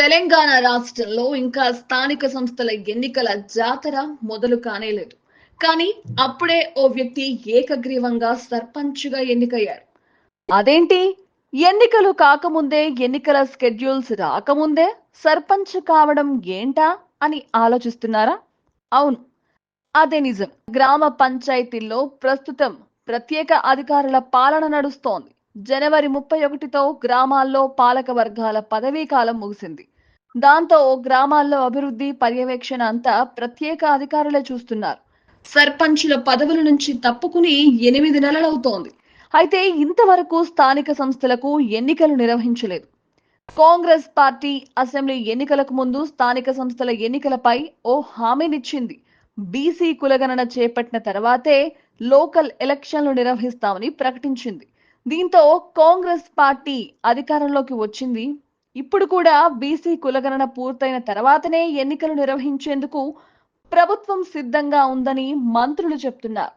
తెలంగాణ రాష్ట్రంలో ఇంకా స్థానిక సంస్థల ఎన్నికల జాతర మొదలు కానేలేదు. కానీ అప్పుడే ఓ వ్యక్తి ఏకగ్రీవంగా సర్పంచ్‌గా ఎన్నికయ్యాడు. అదేంటి? ఎన్నికలు కాకముందే, ఎన్నికల స్కెడ్యూల్స్ రాకముందే సర్పంచ్ కావడం ఏంటా అని ఆలోచిస్తున్నారా? అవును, అదే నిజం. గ్రామ పంచాయతీల్లో ప్రస్తుతం ప్రత్యేక అధికారుల పాలన నడుస్తోంది. జనవరి 31తో గ్రామాల్లో పాలక వర్గాల పదవీ కాలం ముగిసింది. దాంతో గ్రామాల్లో అభివృద్ధి పర్యవేక్షణ అంతా ప్రత్యేక అధికారులే చూస్తున్నారు. సర్పంచుల పదవుల నుంచి తప్పుకుని 8 నెలలవుతోంది. అయితే ఇంతవరకు స్థానిక సంస్థలకు ఎన్నికలు నిర్వహించలేదు. కాంగ్రెస్ పార్టీ అసెంబ్లీ ఎన్నికలకు ముందు స్థానిక సంస్థల ఎన్నికలపై ఓ హామీనిచ్చింది. బీసీ కులగణన చేపట్టిన తర్వాతే లోకల్ ఎలక్షన్లు నిర్వహిస్తామని ప్రకటించింది. దీంతో కాంగ్రెస్ పార్టీ అధికారంలోకి వచ్చింది. ఇప్పుడు కూడా బీసీ కులగణన పూర్తయిన తర్వాతనే ఎన్నికలు నిర్వహించేందుకు ప్రభుత్వం సిద్ధంగా ఉందని మంత్రులు చెప్తున్నారు.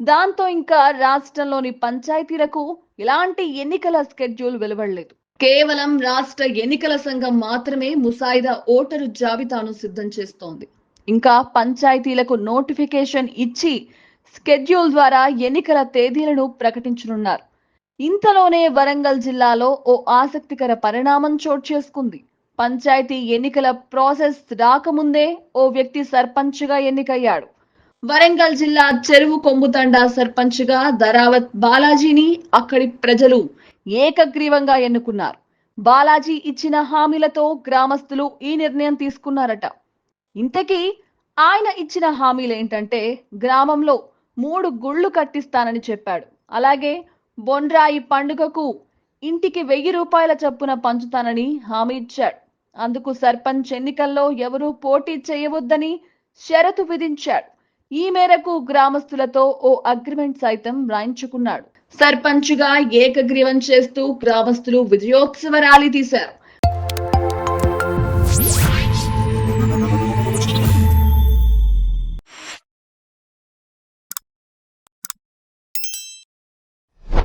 దాంతో ఇంకా రాష్ట్రంలోని పంచాయతీలకు ఇలాంటి ఎన్నికల స్కెడ్యూల్ వెలువడలేదు. కేవలం రాష్ట్ర ఎన్నికల సంఘం మాత్రమే ముసాయిదా ఓటరు జాబితాను సిద్ధం చేస్తోంది. ఇంకా పంచాయతీలకు నోటిఫికేషన్ ఇచ్చి స్కెడ్యూల్ ద్వారా ఎన్నికల తేదీలను ప్రకటించనున్నారు. ఇంతలోనే వరంగల్ జిల్లాలో ఓ ఆసక్తికర పరిణామం చోటు చేసుకుంది. పంచాయతీ ఎన్నికల ప్రాసెస్ రాకముందే ఓ వ్యక్తి సర్పంచ్గా ఎన్నికయ్యాడు. వరంగల్ జిల్లా చెరువు కొమ్ముతండా సర్పంచ్గా ధరావత్ బాలాజీని అక్కడి ప్రజలు ఏకగ్రీవంగా ఎన్నుకున్నారు. బాలాజీ ఇచ్చిన హామీలతో గ్రామస్తులు ఈ నిర్ణయం తీసుకున్నారట. ఇంతకీ ఆయన ఇచ్చిన హామీలేంటంటే, గ్రామంలో 3 గుళ్ళు కట్టిస్తానని చెప్పాడు. అలాగే బొండ్రాయి పండుగకు ఇంటికి 1000 రూపాయల చొప్పున పంచుతానని హామీ ఇచ్చాడు. అందుకు సర్పంచ్ ఎన్నికల్లో ఎవరూ పోటీ చేయవద్దని షరతు విధించాడు. ఈ మేరకు గ్రామస్తులతో ఓ అగ్రిమెంట్ సైతం రాయించుకున్నాడు. సర్పంచ్గా ఏకగ్రీవం చేస్తూ గ్రామస్తులు విజయోత్సవ ర్యాలీ తీశారు.